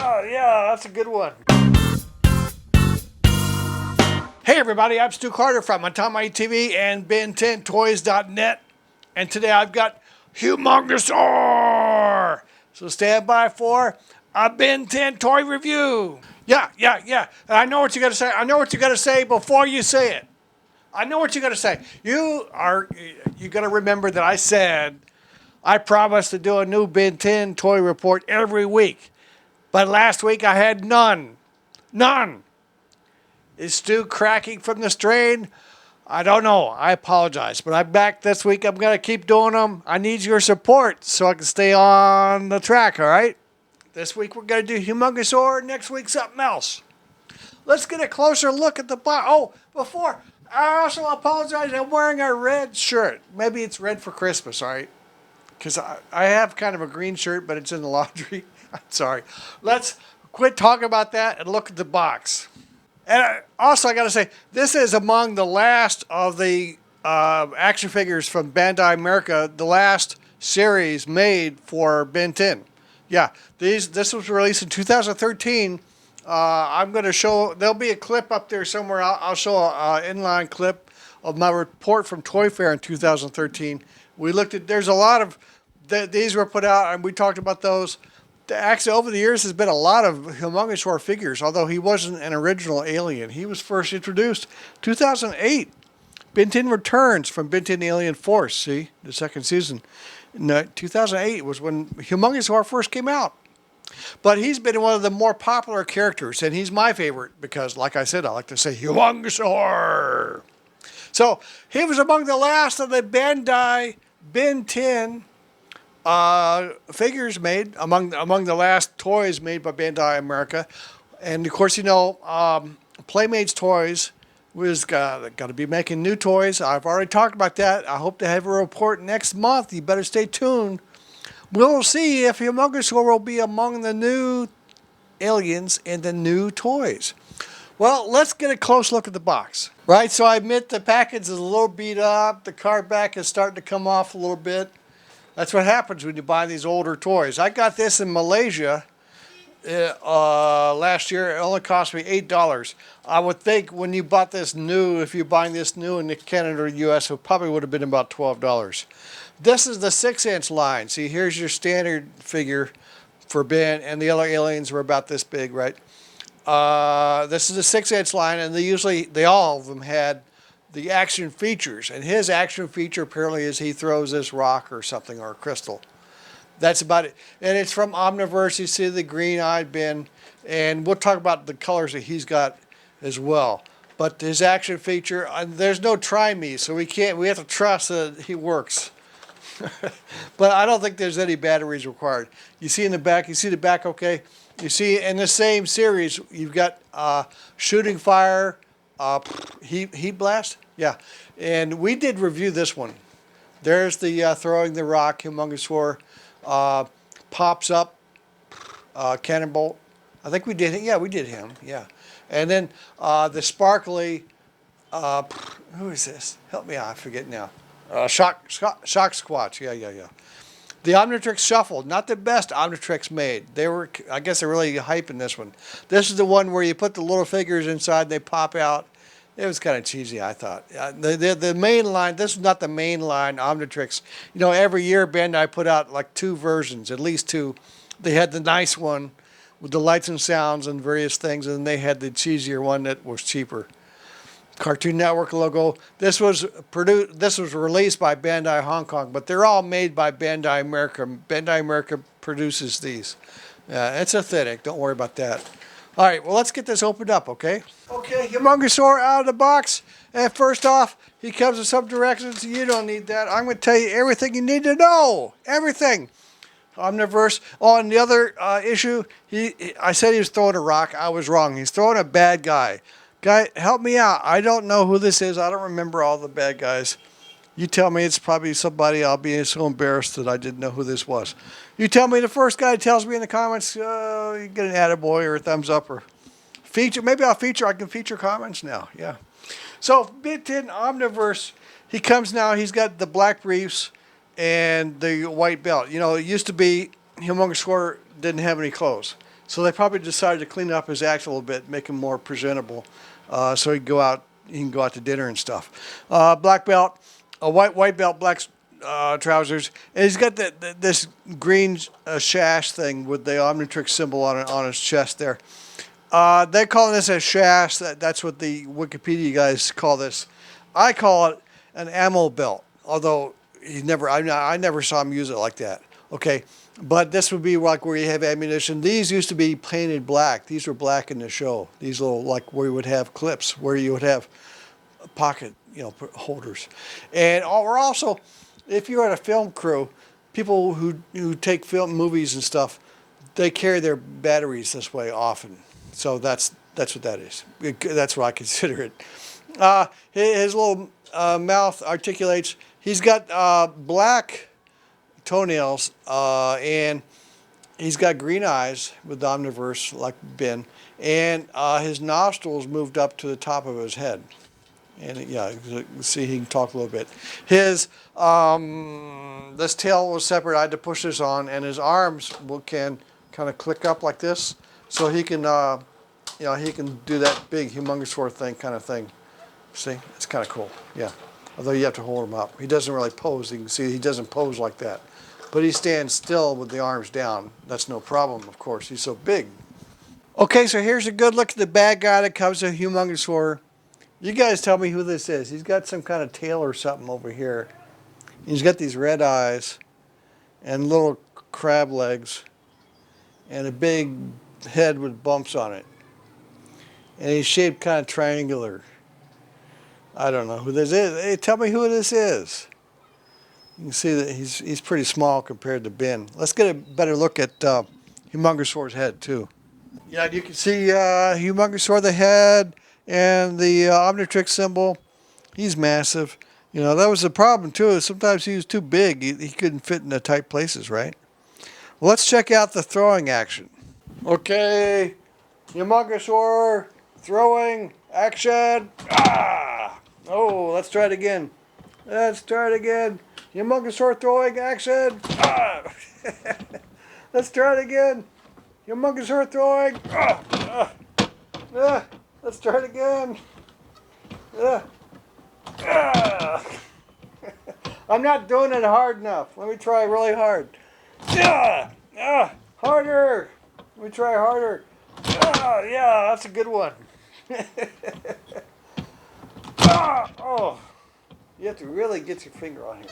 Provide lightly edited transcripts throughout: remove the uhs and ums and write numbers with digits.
Oh, yeah, that's a good one. Hey everybody, I'm Stu Carter from Atamaii TV and Ben10Toys.net. And today I've got Humungousaur. So stand by for a Ben 10 toy review. Yeah. And I know what you got to say. I know what you got to say before you say it. I know what you got to say. You got to remember that I said I promised to do a new Ben 10 toy report every week. But last week I had none. None. Is Stu cracking from the strain? I don't know. I apologize. But I'm back this week. I'm going to keep doing them. I need your support so I can stay on the track, all right? This week we're going to do Humungousaur. Next week something else. Let's get a closer look at the box. Oh, before, I also apologize. I'm wearing a red shirt. Maybe it's red for Christmas, all right? Because I have kind of a green shirt, but it's in the laundry. I'm sorry. Let's quit talking about that and look at the box. And also, I got to say, this is among the last of the action figures from Bandai America, the last series made for Ben 10. Yeah, this was released in 2013. I'm going to show, there'll be a clip up there somewhere. I'll show an inline clip of my report from Toy Fair in 2013. We looked at, there's a lot of, these were put out, and we talked about those. Actually, over the years, there's been a lot of Humungousaur figures, although he wasn't an original alien. He was first introduced 2008. Ben 10 Returns from Ben 10 Alien Force, see, the second season. In 2008 was when Humungousaur first came out. But he's been one of the more popular characters, and he's my favorite because, like I said, I like to say Humungousaur. So he was among the last of the Bandai Ben 10 figures made, among the last toys made by Bandai America. And of course, you know, Playmates Toys was got to be making new toys. I've already talked about that. I hope to have a report next month. You better stay tuned. We'll see if Humungousaur will be among the new aliens in the new toys. Well, let's get a close look at the box. Right, so I admit the package is a little beat up. The card back is starting to come off a little bit. That's what happens when you buy these older toys. I got this in Malaysia last year. It only cost me $8. I would think when you bought this new, if you're buying this new in Canada or US, it probably would have been about $12. This is the 6-inch line. See, here's your standard figure for Ben, and the other aliens were about this big, right? This is a 6-inch line, and they all of them had the action features, and his action feature apparently is he throws this rock or something or a crystal. That's about it. And it's from Omniverse. You see the green-eyed Ben, and we'll talk about the colors that he's got as well. But his action feature, there's no try me, so we have to trust that he works. But I don't think there's any batteries required. You see the back okay? You see in the same series, you've got shooting fire, heat blast. Yeah, and we did review this one. There's the throwing the rock, Humungousaur, pops up, Cannonbolt. I think we did. Yeah, we did him. Yeah, and then the sparkly. Who is this? Help me out. I forget now. Shocksquatch. Yeah. The Omnitrix Shuffle, not the best Omnitrix made. I guess they're really hyping this one. This is the one where you put the little figures inside, they pop out. It was kind of cheesy, I thought. The main line, this is not the main line Omnitrix. You know, every year Bandai put out like 2 versions, at least 2. They had the nice one with the lights and sounds and various things, and then they had the cheesier one that was cheaper. Cartoon Network logo. This was released by Bandai Hong Kong, but they're all made by Bandai America. Bandai America produces these. It's authentic. Don't worry about that. All right, well, let's get this opened up, okay? Okay, Humungousaur out of the box. And first off, he comes with some directions. You don't need that. I'm going to tell you everything you need to know. Everything. Omniverse. Oh, and the other issue, I said he was throwing a rock. I was wrong. He's throwing a bad guy. Guy, help me out. I don't know who this is. I don't remember all the bad guys. You tell me it's probably somebody. I'll be so embarrassed that I didn't know who this was. You tell me the first guy tells me in the comments, you get an attaboy or a thumbs up or feature. Maybe I can feature comments now. Yeah. So Ben 10 Omniverse, he comes now. He's got the black briefs and the white belt. You know, it used to be Humungousaur didn't have any clothes. So they probably decided to clean up his act a little bit, make him more presentable, so he can go out to dinner and stuff. Black belt, a white belt, black trousers, and he's got this green sash thing with the Omnitrix symbol on his chest there. They're calling this a shash. That's what the Wikipedia guys call this. I call it an ammo belt, although I never saw him use it like that. Okay, but this would be like where you have ammunition. These used to be painted black. These were black in the show. These little, like where you would have clips, where you would have pocket, holders. And or also, if you're at a film crew, people who take film movies and stuff, they carry their batteries this way often. So that's what that is. That's what I consider it. His little mouth articulates. He's got black toenails, and he's got green eyes with the Omniverse like Ben, and his nostrils moved up to the top of his head. And yeah, see, he can talk a little bit. His this tail was separate. I had to push this on, and his arms can kind of click up like this, so he can he can do that big Humungousaur kind of thing. See, it's kind of cool. Yeah, although you have to hold him up. He doesn't really pose. You can see he doesn't pose like that, but he stands still with the arms down. That's no problem, of course. He's so big. Okay, so here's a good look at the bad guy that comes to Humungousaur. You guys tell me who this is. He's got some kind of tail or something over here. He's got these red eyes and little crab legs and a big head with bumps on it. And he's shaped kind of triangular. I don't know who this is. Hey, tell me who this is. You can see that he's pretty small compared to Ben. Let's get a better look at Humungousaur's head too. Yeah, you can see Humungousaur, the head, and the Omnitrix symbol. He's massive. That was the problem too. Sometimes he was too big. He couldn't fit in the tight places, right? Well, let's check out the throwing action. Okay, Humungousaur throwing action. Ah! Oh, let's try it again. Humungousaur throwing action. Ah! Let's try it again. Humungousaur throwing. Let's try it again. I'm not doing it hard enough. Let me try really hard. Harder. Let me try harder. Yeah, that's a good one. Oh, you have to really get your finger on here.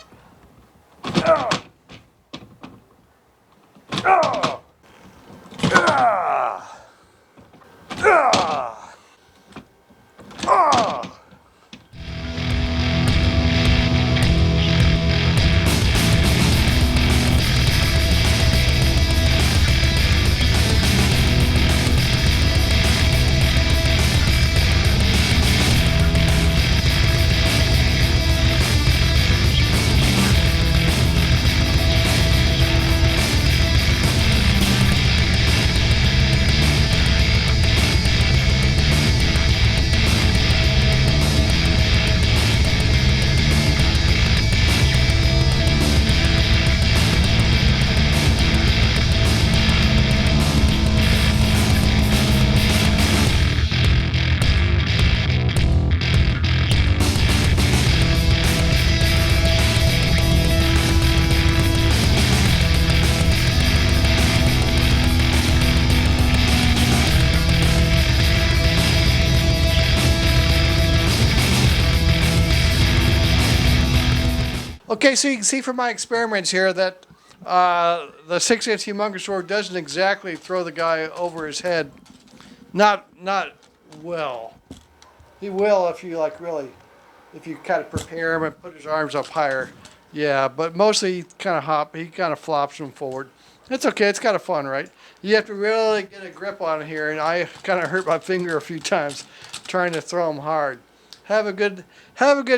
Okay, so you can see from my experiments here that the 6-inch Humungousaur doesn't exactly throw the guy over his head. Not well. He will if you if you kind of prepare him and put his arms up higher. Yeah, but mostly he kind of flops them forward. It's okay, it's kind of fun, right? You have to really get a grip on it here, and I kind of hurt my finger a few times trying to throw them hard. Have a good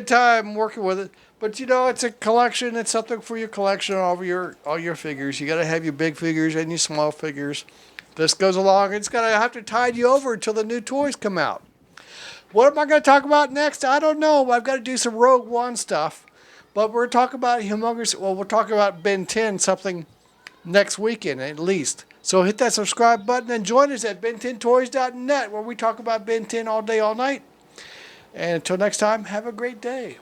time working with it. But it's a collection. It's something for your collection, all your figures. You got to have your big figures and your small figures. This goes along. It's gonna have to tide you over until the new toys come out. What am I going to talk about next? I don't know. I've got to do some Rogue One stuff. But we're talking about Humongous. Well, we'll talk about Ben 10 something next weekend at least. So hit that subscribe button and join us at ben10toys.net, where we talk about Ben 10 all day, all night. And until next time, have a great day.